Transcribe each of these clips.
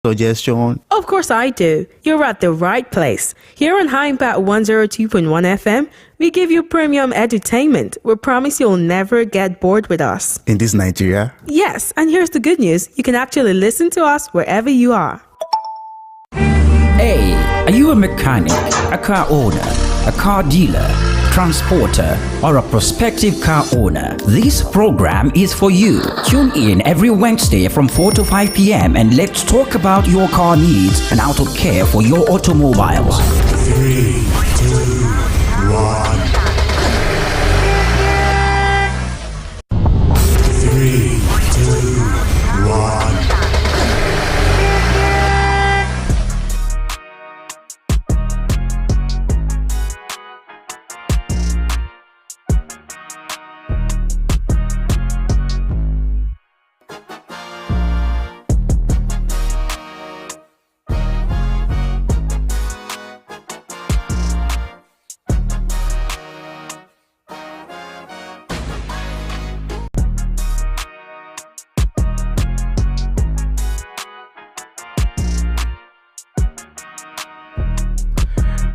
suggestion? Of course I do. You're at the right place. Here on High Impact 102.1 FM, we give you premium edutainment. We promise you'll never get bored with us. In this Nigeria? Yes, and here's the good news. You can actually listen to us wherever you are. Hey, are you a mechanic, a car owner, a car dealer, transporter, or a prospective car owner? This program is for you. Tune in every Wednesday from 4 to 5 p.m. and let's talk about your car needs and how to care for your automobiles. 3, 2, 1. 3, 2, 1.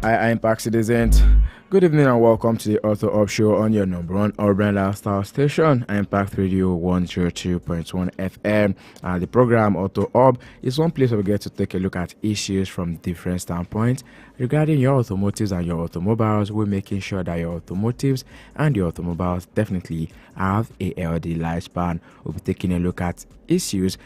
Hi, Impact citizens. Good evening and welcome to the Auto Up Show on your number one urban lifestyle station, Impact Radio 102.1 FM. The program Auto Up is one place where we get to take a look at issues from different standpoints regarding your automotives and your automobiles. We're making sure that your automotives and your automobiles definitely have a healthy lifespan. We'll be taking a look at issues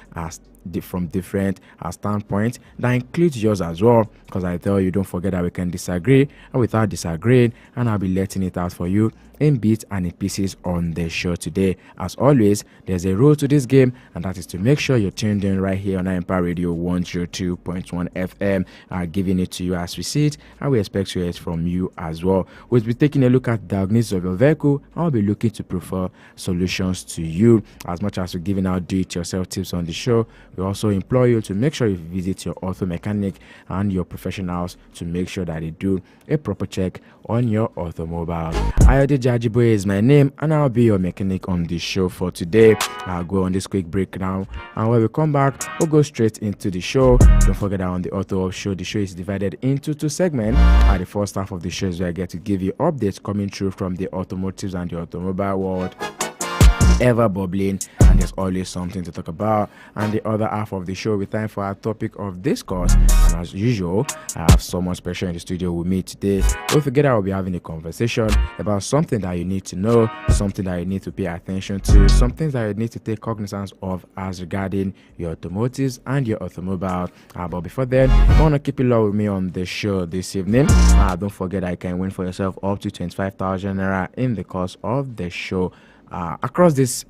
from different standpoints that includes yours as well, because I tell you, don't forget that we can disagree, and without disagreeing, and I'll be letting it out for you in bits and in pieces on the show today. As always, there's a rule to this game, and that is to make sure you're tuned in right here on Empire Radio 102.1 FM, giving it to you as we see it, and we expect to hear it from you as well. We'll be taking a look at diagnosis of your vehicle, and I'll be looking to prefer solutions to you. As much as we're giving out do-it-yourself tips on the show, we also implore you to make sure you visit your auto mechanic and your professionals to make sure that they do a proper check on your automobile. Ayode Jajiboye is my name, and I'll be your mechanic on the show for today. I'll go on this quick break now, and when we come back, we'll go straight into the show. Don't forget that on the Auto Up Show, the show is divided into two segments. The first half of the show is where I get to give you updates coming through from the automotives and the automobile world. Ever bubbling, and there's always something to talk about. And the other half of the show, with time for our topic of discourse. And as usual, I have someone special in the studio with me today. Don't forget, I will be having a conversation about something that you need to know, something that you need to pay attention to, something that you need to take cognizance of as regarding your automotives and your automobile. But before then, if you want to keep it low with me on the show this evening, don't forget I can win for yourself up to 25,000 naira in the course of the show. Across this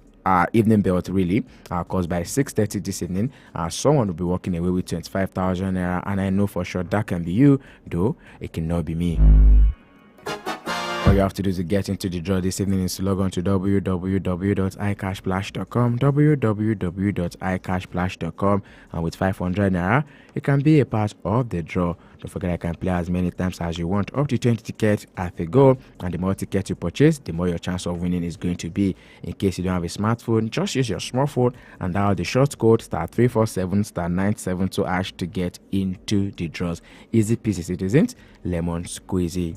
evening belt, really, because by 6:30 this evening, someone will be walking away with 25,000 naira, and I know for sure that can be you, though it cannot be me. All you have to do to get into the draw this evening is to log on to www.icashplash.com, www.icashplash.com, and with 500 naira, you can be a part of the draw. Don't forget, I can play as many times as you want, up to 20 tickets at a go, and the more tickets you purchase, the more your chance of winning is going to be. In case you don't have a smartphone, just use your smartphone and dial the short code *347 *972 hash to get into the draws. Easy peasy, citizens. Lemon squeezy.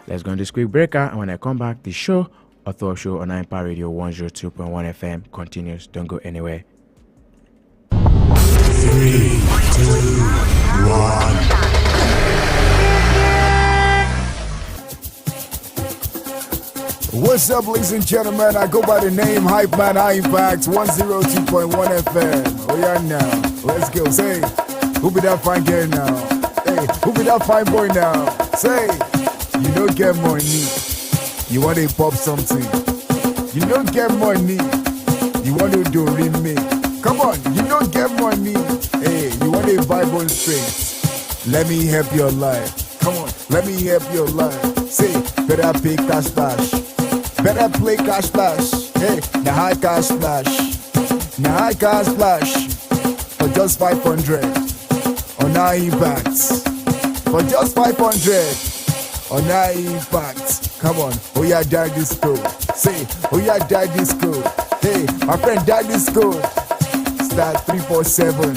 Let's go on this quick breaker, and when I come back, the show, Auto Show on Empire Radio 102.1 FM, continues. Don't go anywhere. 3, 2, 1. What's up, ladies and gentlemen? I go by the name Hype Man High Impact 102.1 FM. Oh yeah, now let's go. Say, who be that fine girl now? Hey, who be that fine boy now? Say, you don't get money, you want to pop something. You don't get money, you want to do remake. Come on, you don't get money, hey, you want to buy one straight. Let me help your life. Come on, let me help your life. Say, better pay cash flash, better play cash flash. Hey, the high cash flash, the high cash flash for just 500 on our impacts. For just 500 on our impact. Come on, oh yeah, die disco. Say, oh yeah, die disco. Hey, my friend, die disco. star 347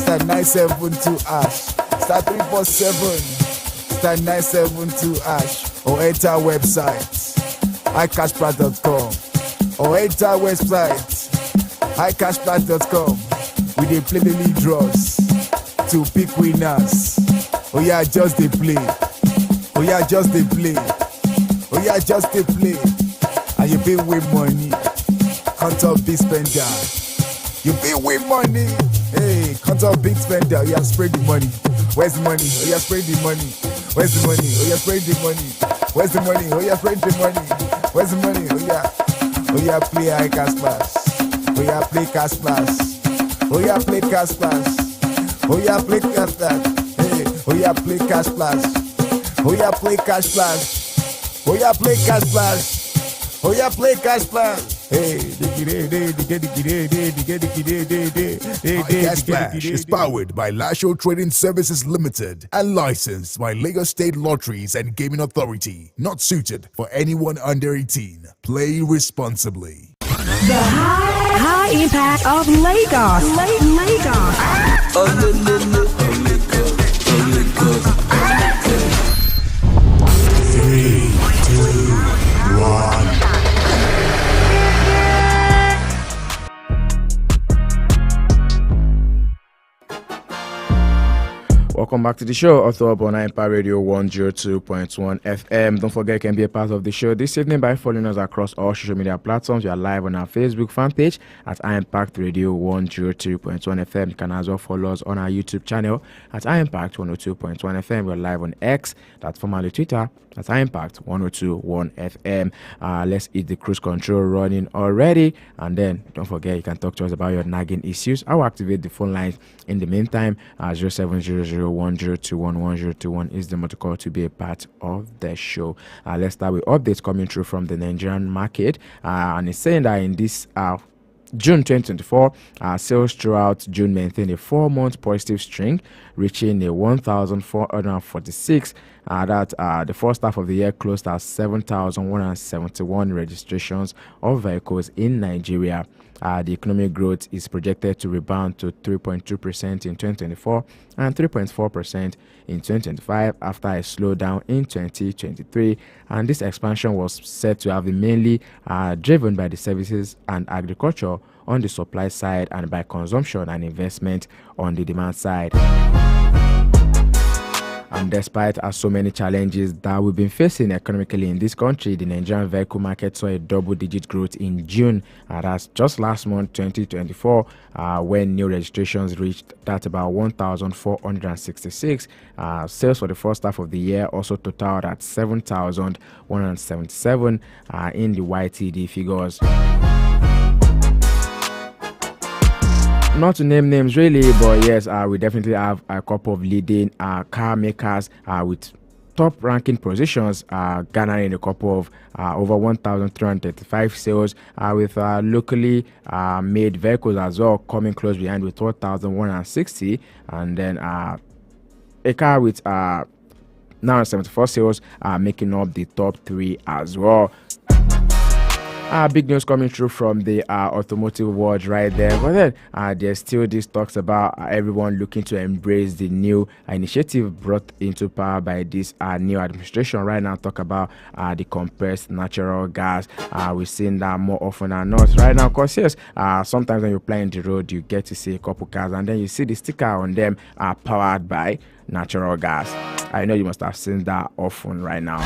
star 972 hash, star 347 star 972 hash, or enter our website iCashPlat.com, or enter our website iCashPlat.com. We dey play daily draws to pick winners. Oh yeah, just dey play. Oh yeah, just dey play. Oh yeah, just dey play. And you pay with money. Count up big spender. You pay with money. Hey, count up big spender. Oh yeah, spread the money. Where's the money? Oh yeah, spread the money. Where's the money? Oh yeah, spread the money. Where's the money? Oh yeah, spread the money. Where's the money? Oh yeah. Oh yeah, play iCash Plus. Oh yeah, play Cash Plus. Oh yeah, play Cash Plus. Oh yeah, play Cash Plus. Hey, oh yeah, play Cash Plus. Oh yeah, play Cash Plus. Oh yeah, play Cash Plus. Oh yeah, play Cash Plus. Hey, Cash Flash is powered by Lasho Trading Services Limited and licensed by Lagos State Lotteries and Gaming Authority. Not suited for anyone under 18. Play responsibly. The high impact of Lagos. Three, two, one. Welcome back to the show, also up on Impact Radio 102.1 FM. Don't forget, you can be a part of the show this evening by following us across all social media platforms. We are live on our Facebook fan page at Impact Radio 102.1 FM. You can as well follow us on our YouTube channel at Impact 102.1 FM. We're live on X, that's formerly Twitter, at Impact 102.1 FM. Let's hit the cruise control running already. And then don't forget, you can talk to us about your nagging issues. I will activate the phone lines in the meantime. 070010211021 is the motto call to be a part of the show. Let's start with updates coming through from the Nigerian market. And it's saying that in this June 2024, sales throughout June maintained a 4-month positive string, reaching a 1,446. The first half of the year closed at 7,171 registrations of vehicles in Nigeria. The economic growth is projected to rebound to 3.2% in 2024 and 3.4% in 2025 after a slowdown in 2023. And this expansion was said to have been mainly driven by the services and agriculture on the supply side and by consumption and investment on the demand side. And despite so many challenges that we've been facing economically in this country, the Nigerian vehicle market saw a double-digit growth in June. That's just last month, 2024, when new registrations reached that about 1,466. Sales for the first half of the year also totaled at 7,177 in the YTD figures. Not to name names really, but yes, we definitely have a couple of leading car makers with top ranking positions, garnering a couple of over 1,335 sales, with locally made vehicles as well coming close behind with 1,160, and then a car with now 74 sales making up the top 3 as well. Big news coming through from the automotive world right there. But then there's still these talks about everyone looking to embrace the new initiative brought into power by this new administration. Right now, talk about the compressed natural gas. We've seen that more often than not. Right now, of course, yes, sometimes when you're playing the road, you get to see a couple cars and then you see the sticker on them powered by natural gas. I know you must have seen that often right now.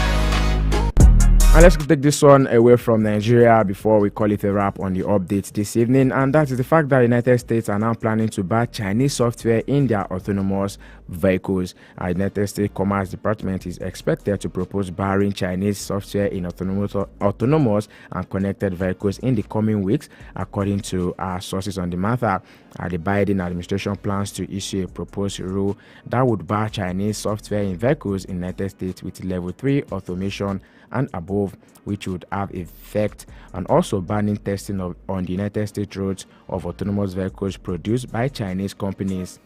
And let's take this one away from Nigeria before we call it a wrap on the updates this evening. And that is the fact that the United States are now planning to ban Chinese software in their autonomous vehicles. The United States Commerce Department is expected to propose barring Chinese software in autonomous and connected vehicles in the coming weeks, according to sources on the matter. The Biden administration plans to issue a proposed rule that would bar Chinese software in vehicles in the United States with level 3 automation and above, which would have effect, and also banning testing on the United States roads of autonomous vehicles produced by Chinese companies.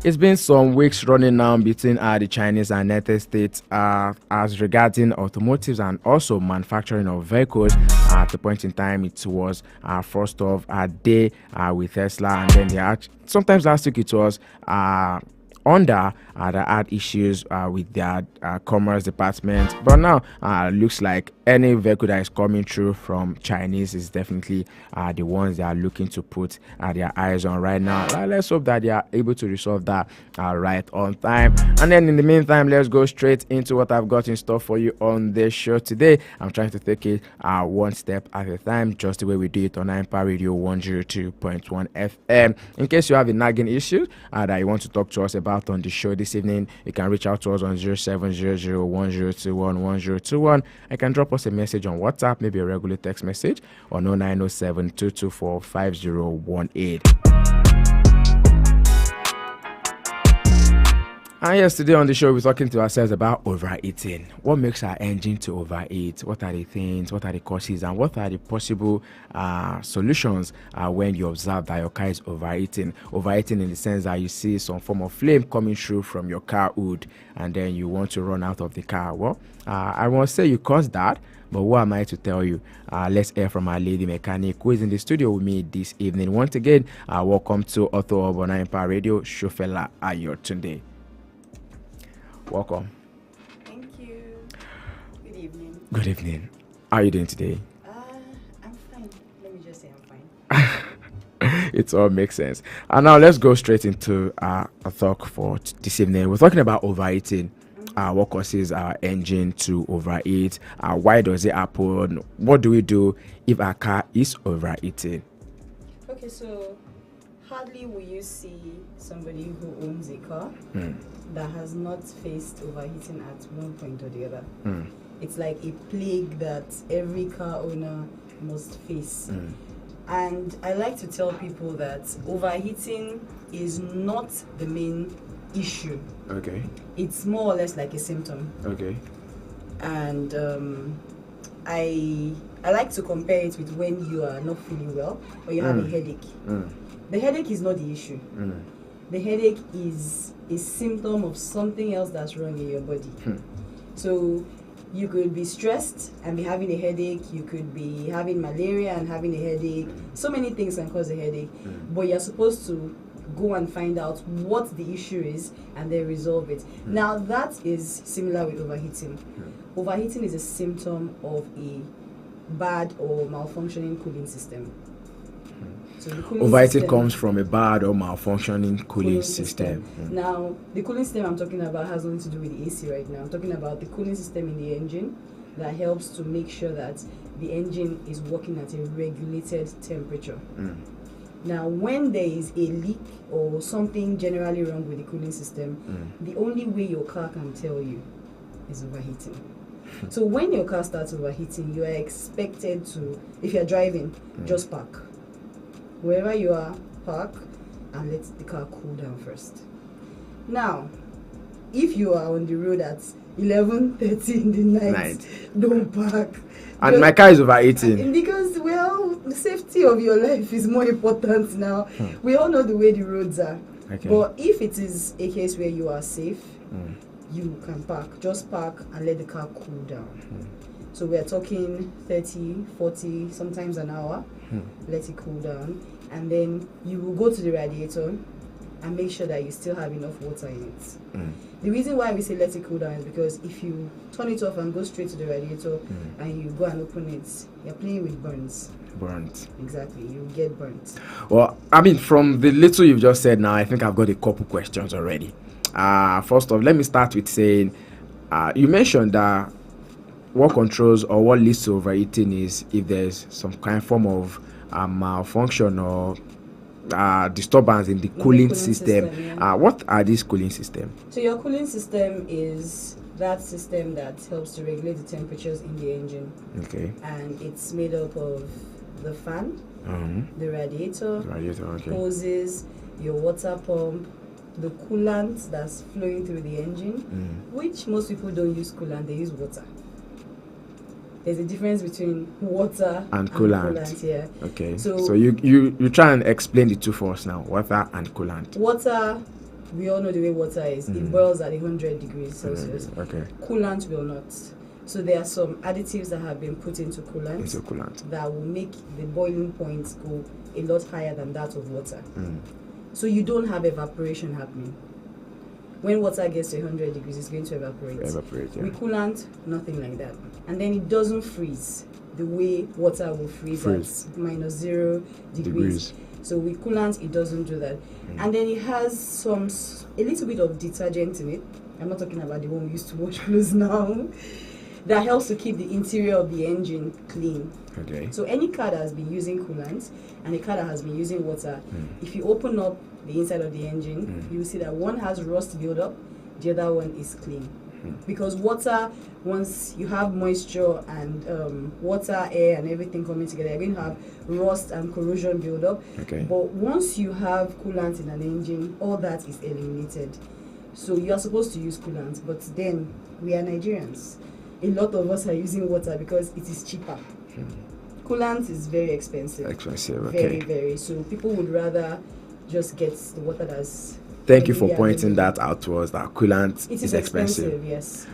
It's been some weeks running now between the Chinese and United States as regarding automotives and also manufacturing of vehicles. At the point in time, it was first of a day with Tesla, and then sometimes last week it was Honda that had issues with their commerce department, but now looks like any vehicle that is coming through from Chinese is definitely the ones they are looking to put their eyes on right now. Let's hope that they are able to resolve that right on time. And then in the meantime, let's go straight into what I've got in store for you on this show today. I'm trying to take it one step at a time, just the way we do it on Empire Radio 102.1 FM. In case you have a nagging issue that you want to talk to us about on the show this evening, you can reach out to us on 070010211021. I can drop us a message on WhatsApp, maybe a regular text message on 0907 224 5018. And yesterday on the show, we're talking to ourselves about overeating. What makes our engine to overeat? What are the things? What are the causes? And what are the possible solutions when you observe that your car is overeating? Overeating in the sense that you see some form of flame coming through from your car hood, and then you want to run out of the car. Well, I won't say you caused that, but what am I to tell you? Let's hear from our lady mechanic who is in the studio with me this evening. Once again, welcome to Auto Urban Empire Radio, Shofela Ayotunde. Welcome. Thank you. Good evening. Good evening. How are you doing today? I'm fine. Let me just say I'm fine. It all makes sense. And now let's go straight into a talk for this evening. We're talking about overeating. What causes our engine to overeat? Why does it happen? What do we do if our car is overeating? Okay, so hardly will you see somebody who owns a car that has not faced overheating at one point or the other. It's like a plague that every car owner must face. And I like to tell people that overheating is not the main issue. Okay. It's more or less like a symptom. Okay. And I like to compare it with when you are not feeling well or you have a headache. The headache is not the issue. The headache is a symptom of something else that's wrong in your body. So you could be stressed and be having a headache. You could be having malaria and having a headache. So many things can cause a headache. But you're supposed to go and find out what the issue is and then resolve it. Now that is similar with overheating. Overheating is a symptom of a bad or malfunctioning cooling system. So the cooling Overheating system comes from a bad or malfunctioning cooling system. Now, the cooling system I'm talking about has nothing to do with the AC right now. I'm talking about the cooling system in the engine that helps to make sure that the engine is working at a regulated temperature. Now, when there is a leak or something generally wrong with the cooling system, the only way your car can tell you is overheating. So when your car starts overheating, you are expected to, if you're driving, just park. Wherever you are, park and let the car cool down first. Now, if you are on the road at 11:30 in the night, don't park. And my car is overheating. Because, well, the safety of your life is more important now. We all know the way the roads are. Okay. But if it is a case where you are safe, you can park. Just park and let the car cool down. So we're talking 30, 40, sometimes an hour. Let it cool down. And then you will go to the radiator and make sure that you still have enough water in it. The reason why we say let it cool down is because if you turn it off and go straight to the radiator and you go and open it, you're playing with burns. Burnt. Exactly, you get burnt. Well, I mean, from the little you've just said now, I think I've got a couple questions already. First off, let me start with saying, you mentioned that what controls or what leads to overeating is if there's some kind of form of malfunction or disturbance in the cooling system. Yeah. What are these cooling systems? So your cooling system is that system that helps to regulate the temperatures in the engine. Okay. And it's made up of the fan, the radiator, hoses, your water pump, the coolant that's flowing through the engine, which most people don't use coolant, they use water. There's a difference between water and coolant. Yeah. Okay. So you try and explain the two for us now. Water and coolant. Water we all know the way water is. It boils at 100 degrees Celsius. Okay. Coolant will not. So there are some additives that have been put into coolant, that will make the boiling point go a lot higher than that of water. So you don't have evaporation happening. When water gets to 100 degrees, it's going to evaporate. Yeah. With coolant, nothing like that. And then it doesn't freeze the way water will freeze. At minus 0 degrees. So with coolant, it doesn't do that. And then it has a little bit of detergent in it. I'm not talking about the one we used to wash clothes now. That helps to keep the interior of the engine clean. Okay. So any car that has been using coolant and a car that has been using water, if you open up the inside of the engine, you will see that one has rust buildup, the other one is clean. Because water, once you have moisture and water, air, and everything coming together, you're going to have rust and corrosion buildup. Okay. But once you have coolant in an engine, all that is eliminated. So you are supposed to use coolant, but then we are Nigerians. A lot of us are using water because it is cheaper. Coolant is very expensive. Okay. Very. So people would rather just get the water that's... Thank you for pointing that out to us, that coolant is expensive. Yes.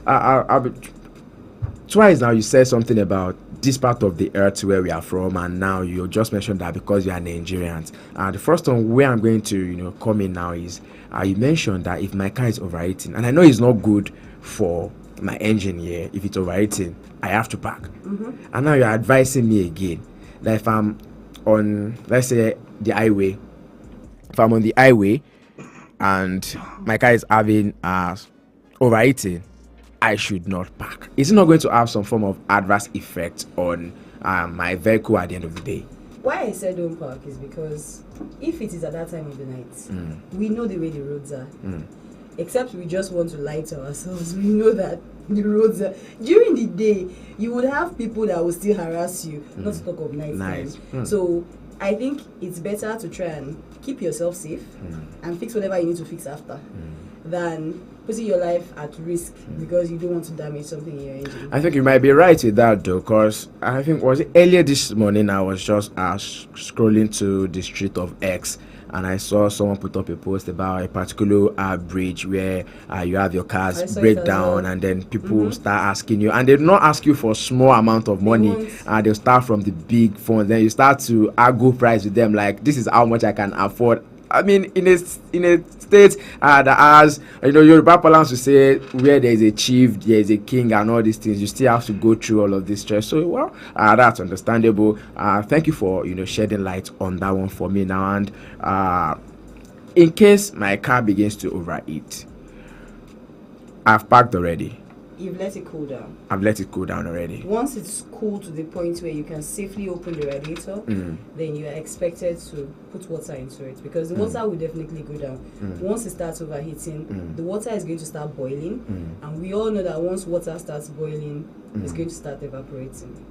Twice now you said something about this part of the earth where we are from, and now you just mentioned that because you are Nigerians. The first one where I'm going to come in now is you mentioned that if my car is overheating, and I know it's not good for my engine here, if it's overheating, I have to park. And now you're advising me again that if I'm on, let's say, the highway, if I'm on the highway and my car is having overheating, I should not park. Is it not going to have some form of adverse effect on my vehicle at the end of the day? Why I said don't park is because if it is at that time of the night, we know the way the roads are. Except we just want to lie to ourselves. We know that the roads are... During the day, you would have people that will still harass you, not to talk of night time. So I think it's better to try and keep yourself safe and fix whatever you need to fix after than putting your life at risk because you don't want to damage something in your engine. I think you might be right with that though, because I think was it earlier this morning I was just scrolling to the street of X, and I saw someone put up a post about a particular bridge where you have your cars break down, and then people start asking you, and they do not ask you for a small amount of money, they'll start from the big phones. Then you start to argue price with them, like this is how much I can afford. I mean, in a state that has, Yoruba parlance to say where there is a chief, there is a king, and all these things, you still have to go through all of this stress. So, well, that's understandable. Thank you for shedding light on that one for me now. And in case my car begins to overheat, I've parked already. You've let it cool down. I've let it cool down already. Once it's cooled to the point where you can safely open the radiator, then you are expected to put water into it, because the water will definitely go down. Once it starts overheating, the water is going to start boiling, and we all know that once water starts boiling, it's going to start evaporating.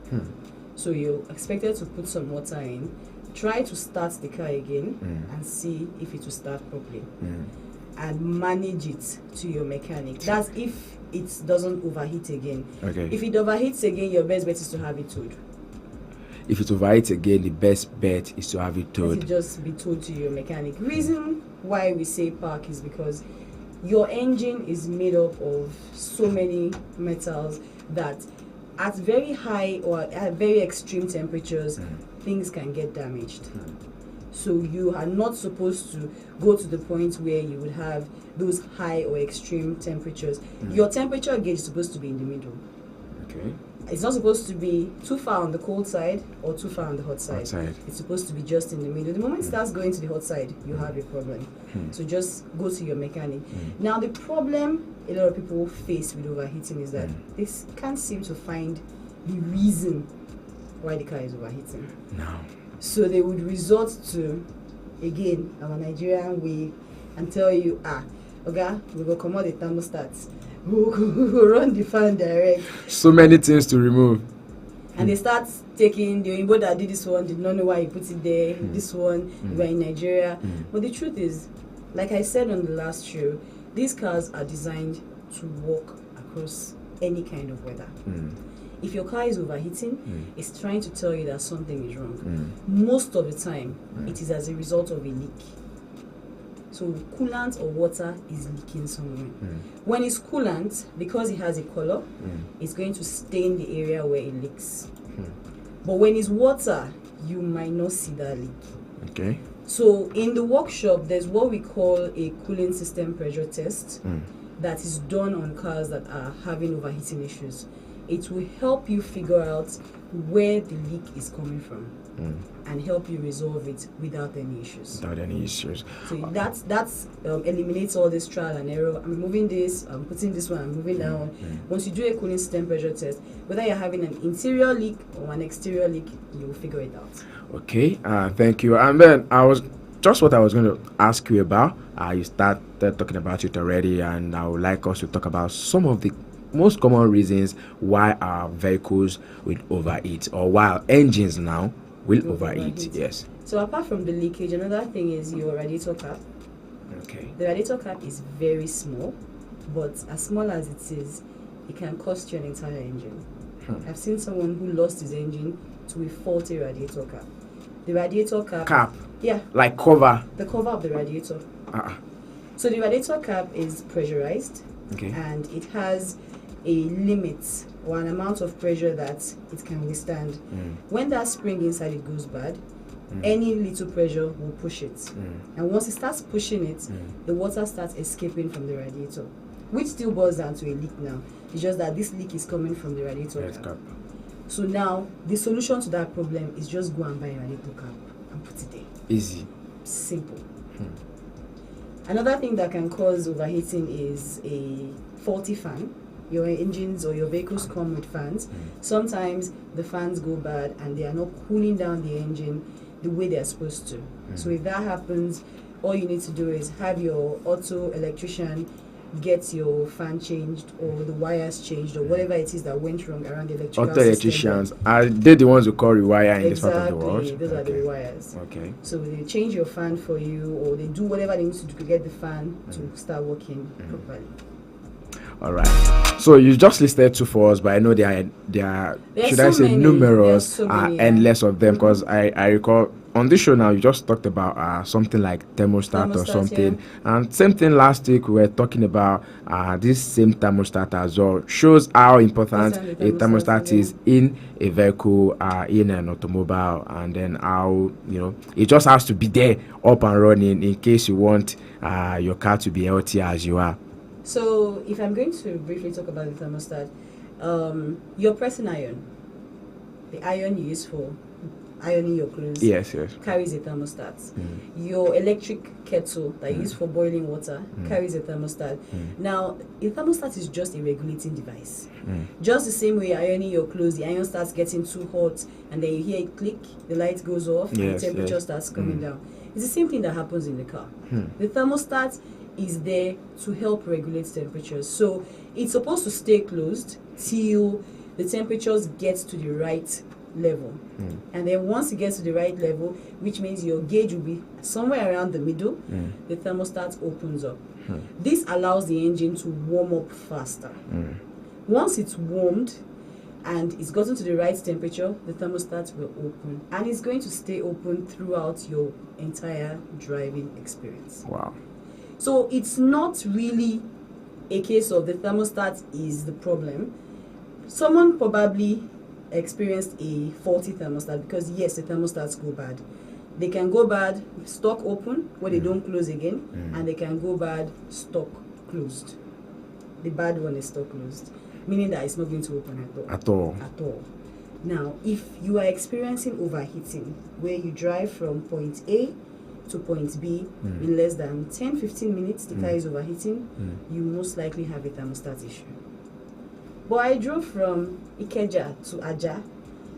So you're expected to put some water in, try to start the car again, and see if it will start properly. And manage it to your mechanic. That's if it doesn't overheat again. Okay. If it overheats again, your best bet is to have it towed. If it overheats again, the best bet is to have it towed. Let it just be towed to your mechanic. Reason why we say park is because your engine is made up of so many metals that at very high or at very extreme temperatures, things can get damaged. So you are not supposed to go to the point where you would have those high or extreme temperatures. Your temperature gauge is supposed to be in the middle. Okay. It's not supposed to be too far on the cold side or too far on the hot side. It's supposed to be just in the middle. The moment it starts going to the hot side, you have a problem. So just go to your mechanic. Now the problem a lot of people face with overheating is that they can't seem to find the reason why the car is overheating. No. So they would resort to, again, our Nigerian way and tell you, okay, we go come out the thermostats. We'll run the fan direct. So many things to remove. And they start taking the Oyinbo that did this one, did not know why he put it there, this one, we're in Nigeria. But the truth is, like I said on the last show, these cars are designed to work across any kind of weather. If your car is overheating, it's trying to tell you that something is wrong. Most of the time, it is as a result of a leak. So coolant or water is leaking somewhere. When it's coolant, because it has a color, it's going to stain the area where it leaks. But when it's water, you might not see that leak. Okay. So in the workshop, there's what we call a cooling system pressure test that is done on cars that are having overheating issues. It will help you figure out where the leak is coming from and help you resolve it without any issues. Without any issues. So that's eliminates all this trial and error. I'm removing this, I'm putting this one, I'm moving that one. Once you do a cooling system pressure test, whether you're having an interior leak or an exterior leak, you will figure it out. Okay, thank you. And then I was going to ask you about. You started talking about it already, and I would like us to talk about some of the most common reasons why our vehicles will overheat, or why our engines now will overheat. Yes. So apart from the leakage, another thing is your radiator cap. Okay. The radiator cap is very small, but as small as it is, it can cost you an entire engine. I've seen someone who lost his engine to a faulty radiator cap. The radiator cap. Yeah. Like cover. The cover of the radiator. So the radiator cap is pressurized. Okay. And it has a limit or an amount of pressure that it can withstand. When that spring inside it goes bad, any little pressure will push it. And once it starts pushing it, the water starts escaping from the radiator, which still boils down to a leak now. It's just that this leak is coming from the radiator cap. So now, the solution to that problem is just go and buy a radiator cap and put it there. Easy. Simple. Another thing that can cause overheating is a faulty fan. Your engines or your vehicles come with fans. Sometimes the fans go bad and they are not cooling down the engine the way they're supposed to. So if that happens, all you need to do is have your auto electrician get your fan changed or the wires changed or whatever it is that went wrong around the electrical Auto electricians, are they the ones who call rewire in this part of the world? Those are the rewires. Okay. So they change your fan for you, or they do whatever they need to do to get the fan to start working properly. All right. So you just listed two for us, but I know there are should I say numerous, endless of them, because I recall on this show now you just talked about something like thermostat or something, and same thing last week we were talking about this same thermostat as well. Shows how important a thermostat is in a vehicle, in an automobile, and then how it just has to be there up and running in case you want your car to be healthy as you are. So if I'm going to briefly talk about the thermostat, your pressing iron, the iron you use for ironing your clothes, carries a thermostat. Your electric kettle that you use for boiling water carries a thermostat. Now, a thermostat is just a regulating device. Just the same way ironing your clothes, the iron starts getting too hot and then you hear it click, the light goes off, and the temperature starts coming down. It's the same thing that happens in the car. The thermostat is there to help regulate temperatures. So it's supposed to stay closed till the temperatures get to the right level. And then once it gets to the right level, which means your gauge will be somewhere around the middle, the thermostat opens up. This allows the engine to warm up faster. Once it's warmed and it's gotten to the right temperature, the thermostat will open, and it's going to stay open throughout your entire driving experience. Wow. So it's not really a case of the thermostat is the problem. Someone probably experienced a faulty thermostat because yes, the thermostats go bad. They can go bad stock open where they don't close again, and they can go bad stock closed. The bad one is stock closed, meaning that it's not going to open at all. Now, if you are experiencing overheating where you drive from point A to point B in less than 10-15 minutes, the car is overheating, you most likely have a thermostat issue. But I drove from Ikeja to Aja,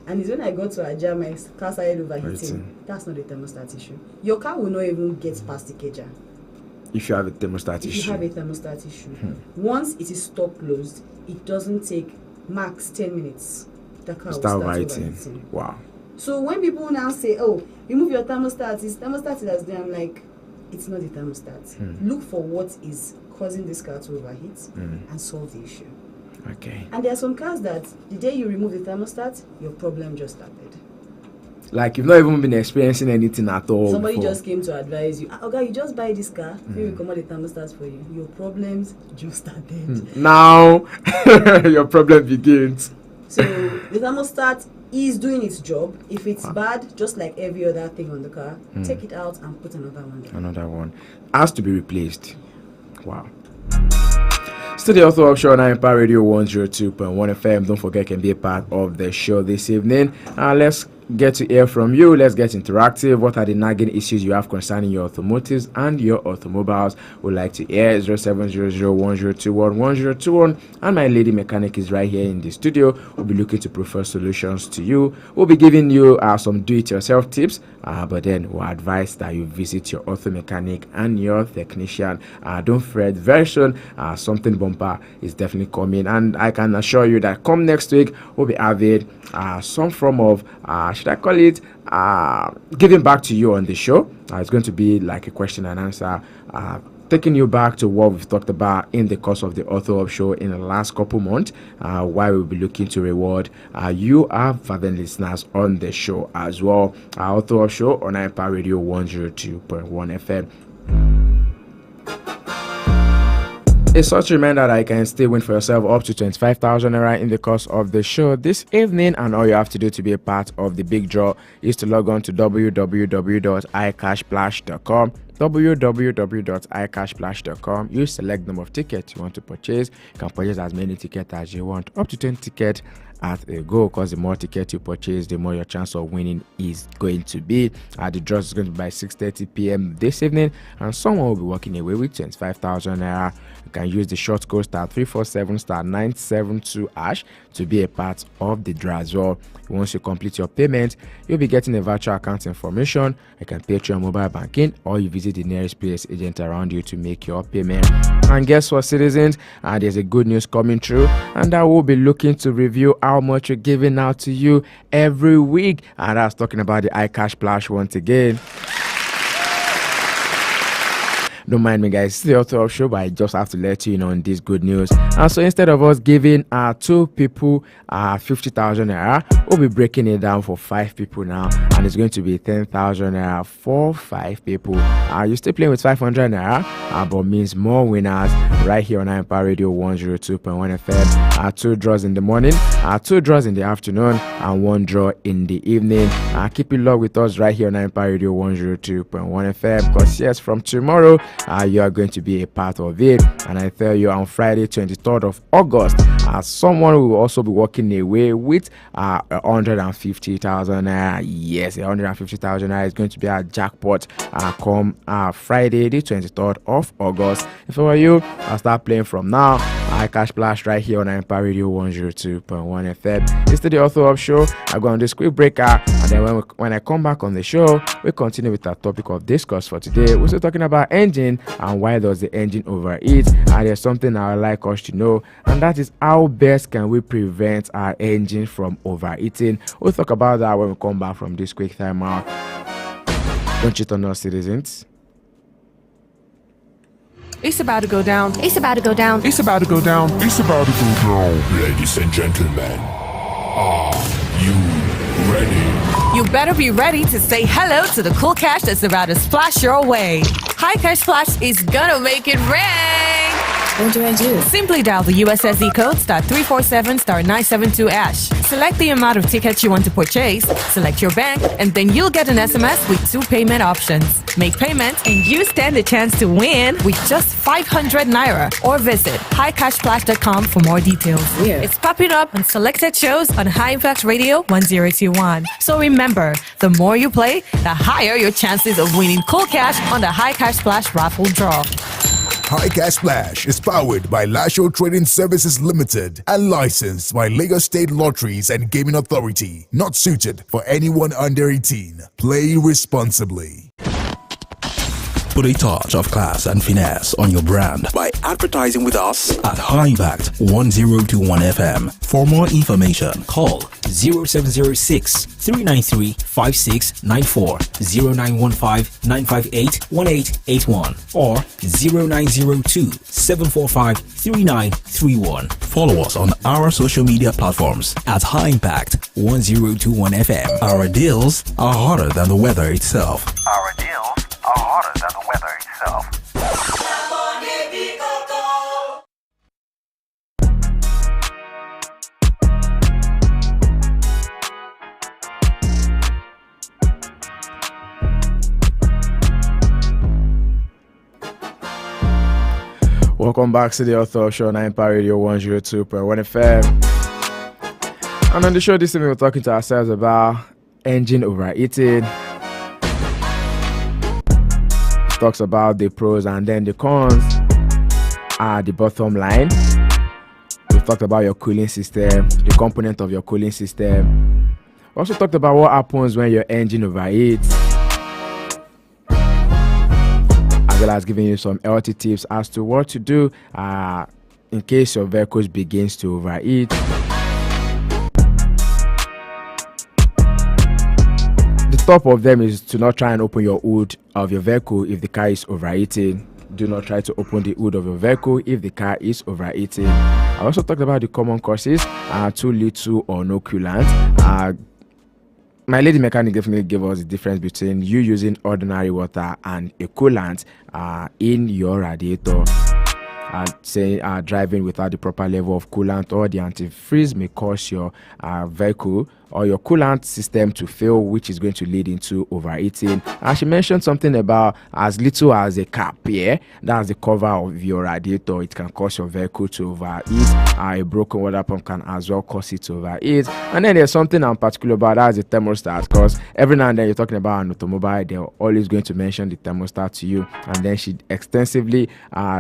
and it's when I got to Aja, my car started overheating. That's not a thermostat issue. Your car will not even get past Ikeja. If you have a thermostat issue. If you have a thermostat issue. Once it is stock closed, it doesn't take max 10 minutes. The car will start overheating. Wow. So when people now say, oh, remove your thermostat, it's thermostat that's there, I'm like, it's not the thermostat. Look for what is causing this car to overheat and solve the issue. Okay. And there are some cars that the day you remove the thermostat, your problem just started. Like you've not even been experiencing anything at all. Somebody before. just came to advise you. Okay, you just buy this car. We will come out the thermostat for you. Your problems just started. Now your problem begins. So the thermostat is doing its job. If it's bad, just like every other thing on the car, take it out and put another one in. Another one has to be replaced. Wow. Still the author of show on Empire Radio 102.1 FM. Don't forget, you can be a part of the show this evening. Let's get to hear from you. Let's get interactive. What are the nagging issues you have concerning your automotives and your automobiles? We'd like to hear 070010211021. And my lady mechanic is right here in the studio. We'll be looking to prefer solutions to you. We'll be giving you some do-it-yourself tips, but then we'll advise that you visit your auto mechanic and your technician. Don't fret, very soon something bumper is definitely coming, and I can assure you that come next week we'll be having some form of should I call it giving back to you on the show. It's going to be like a question and answer, taking you back to what we've talked about in the course of the Author Up Show in the last couple months, why we'll be looking to reward you, our fervent listeners, on the show as well. Author Up Show on Empire Radio 102.1 FM. A such reminder that you can still win for yourself up to 25,000 naira in the course of the show this evening, and all you have to do to be a part of the big draw is to log on to www.icashplash.com. www.icashplash.com. You select the number of tickets you want to purchase. You can purchase as many tickets as you want, up to 10 tickets at a go, because the more tickets you purchase, the more your chance of winning is going to be. The draw is going to be by 6:30 p.m. this evening, and someone will be walking away with 25,000 naira. You can use the short code *347*972# to be a part of the draw as well. Once you complete your payment, you'll be getting a virtual account information. You can pay through your mobile banking, or you visit the nearest PS agent around you to make your payment. And guess what, citizens? There's a good news coming through, and I will be looking to review how much we're giving out to you every week. And I was talking about the iCash Splash once again. Don't mind me, guys. It's the Author Up Show, but I just have to let you know on this good news. And so instead of us giving two people 50,000 naira, we'll be breaking it down for 5 people now, and it's going to be 10,000 naira for 5 people. You're still playing with 500 naira, but means more winners right here on Empire Radio 102.1 FM. 2 draws in the morning, 2 draws in the afternoon, and 1 draw in the evening. Keep it locked with us right here on Empire Radio 102.1 FM, because yes, from tomorrow you are going to be a part of it. And I tell you, on Friday 23rd of August, someone will also be walking away with 150,000 naira. Yes, 150,000 naira is going to be a jackpot come Friday the 23rd of August. If I were you, I'll start playing from now. iCash Splash right here on Empire Radio 102.1 FM. It's the Author Up Show. I go on this quick breaker, and then when I come back on the show, we continue with our topic of discourse for today. We're still talking about engine and why does the engine overheat. And there's something I would like us to know, and that is how best can we prevent our engine from overheating. We'll talk about that when we come back from this quick time out. Don't cheat on us, citizens. It's about to go down. It's about to go down. It's about to go down. It's about to go down. Ladies and gentlemen, are you ready? You better be ready to say hello to the cool cash that's about to splash your way. High Cash Splash is gonna make it rain. What do I do? Simply dial the USSD code *347*972#. Select the amount of tickets you want to purchase, select your bank, and then you'll get an SMS with 2 payment options. Make payment and you stand a chance to win with just 500 naira, or visit highcashsplash.com for more details. Yeah. It's popping up on selected shows on High Impact Radio 1021. So remember, the more you play, the higher your chances of winning cool cash on the High Cash Splash raffle draw. High Cash Splash is powered by Lasho Trading Services Limited and licensed by Lagos State Lotteries and Gaming Authority. Not suited for anyone under 18. Play responsibly. Put a touch of class and finesse on your brand by advertising with us at High Impact 1021 FM. For more information, call 0706 393 5694, 0915 958 1881, or 0902 745 3931. Follow us on our social media platforms at High Impact 1021 FM. Our deals are hotter than the weather itself. Our deals are hotter than the weather itself. Welcome back to the Author Show on Empire Radio 102.1 FM. And on the show this evening, we're talking to ourselves about engine overheating. It talks about the pros and then the cons at the bottom line. We've talked about your cooling system, the component of your cooling system. We also talked about what happens when your engine overheats, as well as giving you some healthy tips as to what to do in case your vehicle begins to overheat. The top of them is to not try and open your hood of your vehicle if the car is overheating. Do not try to open the hood of your vehicle if the car is overheating. I also talked about the common causes, too little or no coolant. My lady mechanic definitely gave us the difference between you using ordinary water and a coolant in your radiator. Driving without the proper level of coolant or the antifreeze may cause your vehicle or your coolant system to fail, which is going to lead into overheating. And she mentioned something about as little as a cap here, that's the cover of your radiator. It can cause your vehicle to overheat. A broken water pump can as well cause it to overheat. And then there's something I'm particular about, that's the thermostat, because every now and then you're talking about an automobile, they're always going to mention the thermostat to you. And then she extensively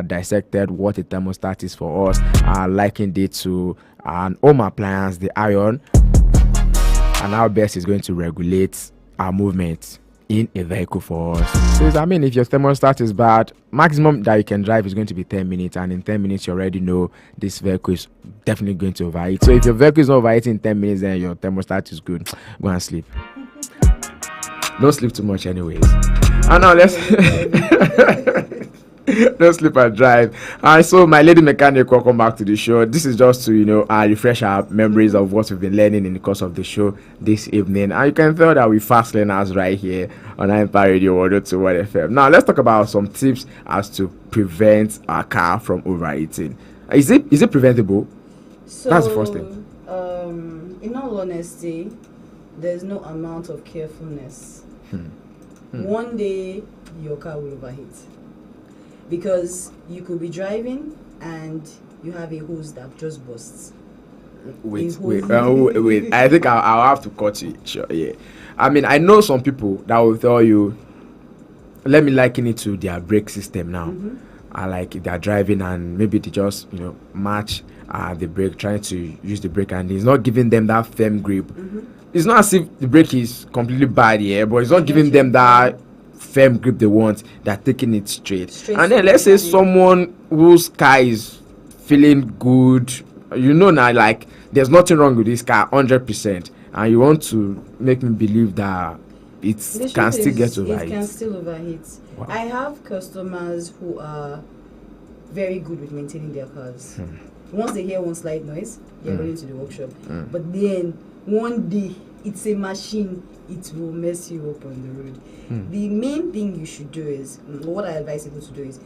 dissected what a thermostat is for us, likened it to an home appliance, the iron, and how best is going to regulate our movement in a vehicle for us. So I mean, if your thermostat is bad, maximum that you can drive is going to be 10 minutes, and in 10 minutes you already know this vehicle is definitely going to overheat. So if your vehicle is not overheating in 10 minutes, then your thermostat is good. Go and sleep. Don't sleep too much anyways. And now let's don't sleep and drive. So my lady mechanic, welcome back to the show. This is just to refresh our memories of what we've been learning in the course of the show this evening. And you can tell that we're fast learners right here on Empire Radio 102.1 FM. Now let's talk about some tips as to prevent our car from overheating. Is it preventable? So, that's the first thing. In all honesty, there's no amount of carefulness. One day your car will overheat. Because you could be driving and you have a hose that just bursts. Wait. I think I'll have to cut you. Sure, yeah. I mean, I know some people that will tell you, let me liken it to their brake system now. Like if they're driving and maybe they just, match the brake, trying to use the brake, and it's not giving them that firm grip. It's not as if the brake is completely bad here, but it's not giving them that firm grip they want. They're taking it straight. And then let's say someone whose car is feeling good, now, like there's nothing wrong with this car 100%, and you want to make me believe that it can still get overheat. It can still overheat. Wow. I have customers who are very good with maintaining their cars. Once they hear one slight noise, they're going to the workshop. But then one day it's a machine, it will mess you up on the road. The main thing you should do is, what I advise people to do is,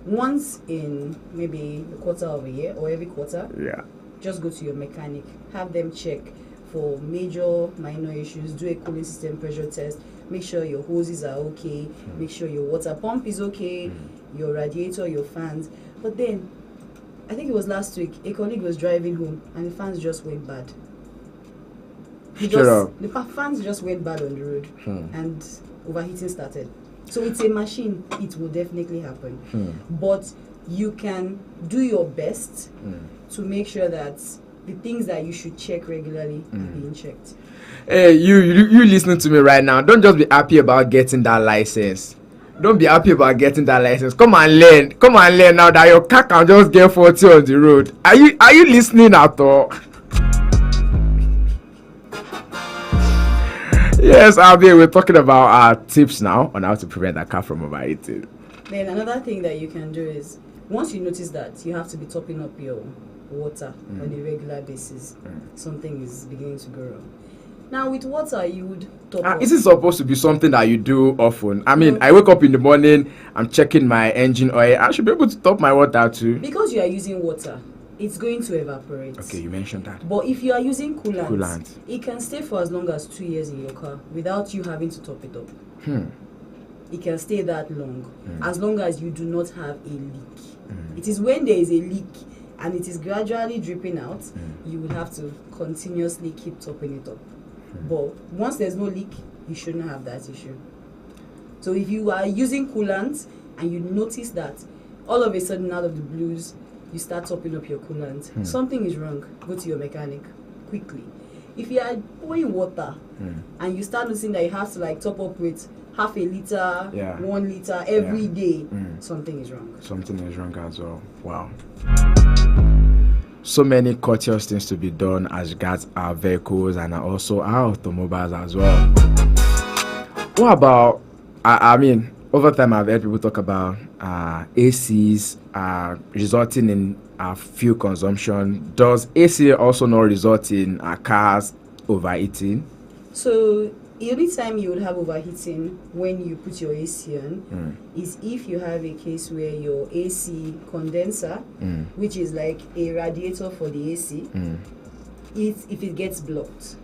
once in maybe a quarter of a year or every quarter, just go to your mechanic, have them check for major, minor issues, do a cooling system pressure test, make sure your hoses are okay, make sure your water pump is okay, your radiator, your fans. But then, I think it was last week, a colleague was driving home and the fans just went bad. The fans just went bad on the road and overheating started. So it's a machine, it will definitely happen. But you can do your best to make sure that the things that you should check regularly are being checked. Hey, you listening to me right now, don't just be happy about getting that license. don't be happy about getting that license. Come and learn now that your car can just get 40 on the road. Are you listening at all? Yes, Abby, we're talking about our tips now on how to prevent a car from overheating. Then another thing that you can do is, once you notice that you have to be topping up your water on a regular basis, something is beginning to go wrong. Now with water, you would top up. Is it supposed to be something that you do often? I mean, I wake up in the morning, I'm checking my engine oil. I should be able to top my water too. Because you are using water, it's going to evaporate. Okay, you mentioned that. But if you are using coolant, it can stay for as long as 2 years in your car without you having to top it up. It can stay that long, as long as you do not have a leak. It is when there is a leak and it is gradually dripping out, you will have to continuously keep topping it up. But once there's no leak, you shouldn't have that issue. So if you are using coolant and you notice that all of a sudden out of the blues, you start topping up your coolant, something is wrong, go to your mechanic quickly. If you are pouring water and you start noticing that you have to like top up with half a liter, 1 liter every day, something is wrong. Something is wrong as well. Wow. So many courteous things to be done as regards our vehicles and also our automobiles as well. What about, I mean, over time I've heard people talk about ACs resulting in fuel consumption. Does AC also not result in cars overheating? So the only time you would have overheating when you put your AC on is if you have a case where your AC condenser, which is like a radiator for the AC, if it gets blocked.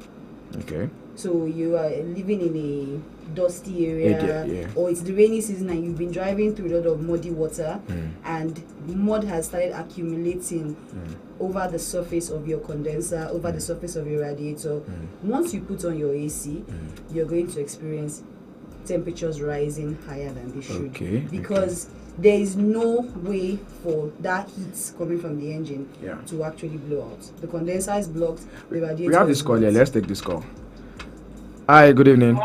Okay. So you are living in a dusty area, or it's the rainy season and you've been driving through a lot of muddy water, and mud has started accumulating over the surface of your condenser, over the surface of your radiator. Once you put on your AC, you're going to experience temperatures rising higher than they should, because there is no way for that heat coming from the engine to actually blow out. The condenser is blocked, the radiator. We have this call here. Let's take this call. Hi, good evening.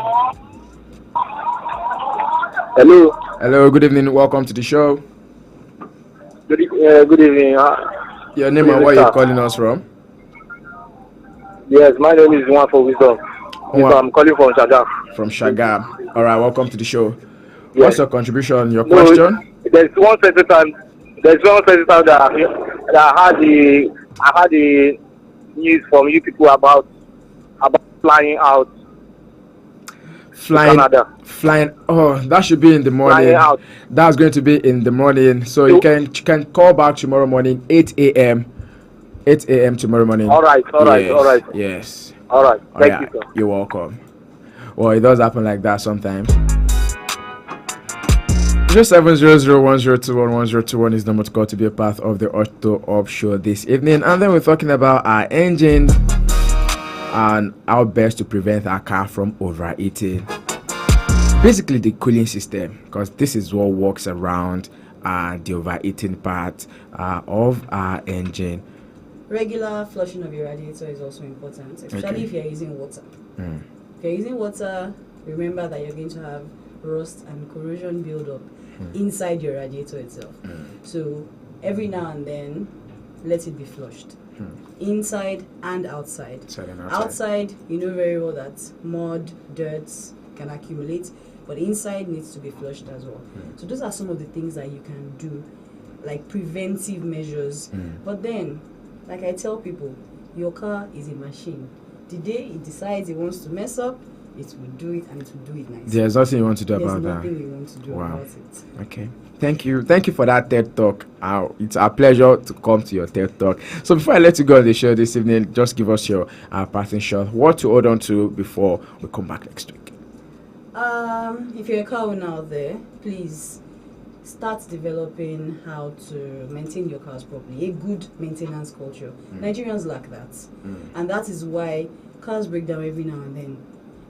Hello. Hello, good evening. Welcome to the show. Good evening. Your name and where you're calling us from? Yes, my name is One for Wisdom. I'm calling from Shagam. From Shagam. All right, welcome to the show. Yes. What's your contribution? Your question? There's one certain time that I had the news from you people about flying out. Flying. Oh, that should be in the morning. That's going to be in the morning. So you can call back tomorrow morning, 8 a.m. 8 a.m. tomorrow morning. All right. Yes. All right. Thank you, sir. You're welcome. Well, it does happen like that sometimes. 070010211021 is the number to call to be a part of the Auto Up show this evening. And then we're talking about our engine and how best to prevent our car from overheating. Basically the cooling system, because this is what works around the overheating part of our engine. Regular flushing of your radiator is also important, especially if you're using water. If you're using water, remember that you're going to have rust and corrosion build-up inside your radiator itself. So every now and then, let it be flushed. Inside and outside. Outside, you know very well that mud, dirt can accumulate, but inside needs to be flushed as well. So those are some of the things that you can do, like preventive measures. But then, like I tell people, your car is a machine. The day it decides it wants to mess up, it will do it, and it will do it nicely. There's nothing you want to do about that. There's nothing you want to do about it. Okay. Thank you for that TED Talk. It's a pleasure to come to your TED Talk. So before I let you go on the show this evening, just give us your passing shot. What to hold on to before we come back next week? If you're a car owner out there, please start developing how to maintain your cars properly. A good maintenance culture. Nigerians lack that. And that is why cars break down every now and then,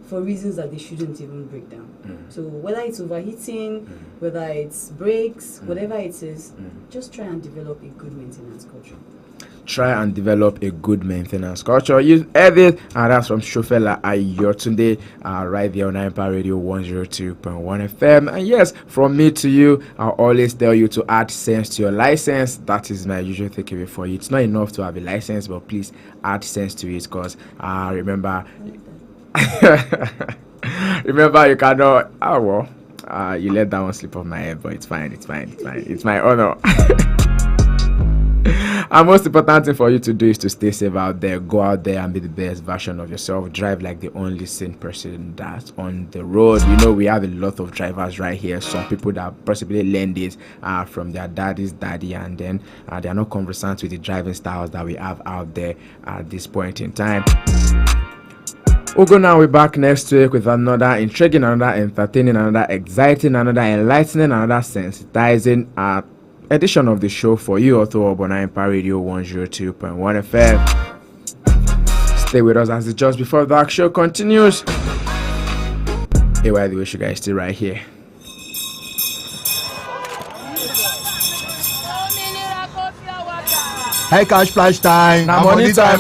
for reasons that they shouldn't even break down. So whether it's overheating, whether it's brakes, whatever it is, just try and develop a good maintenance culture. try and develop a good maintenance culture. You heard it, and that's from Shofela Ayotunde, right there on Impact Radio 102.1 FM. And yes, from me to you, I'll always tell you to add sense to your license. That is my usual takeaway for you. It's not enough to have a license, but please add sense to it, because remember you cannot. You let that one slip off my head, but it's fine. It's my honor. And most important thing for you to do is to stay safe out there. Go out there and be the best version of yourself. Drive like the only sane person that's on the road. You know, we have a lot of drivers right here. Some people that possibly learned this from their daddy's daddy, and then they are not conversant with the driving styles that we have out there at this point in time. We'll now be back next week with another intriguing, another entertaining, another exciting, another enlightening, another sensitizing edition of the show for you, Auto Urban Empire Radio 102.1 FM. Stay with us as the Just Before Dark show continues. Hey, by the way, you guys still right here. Hey, cash flash time. Now money time.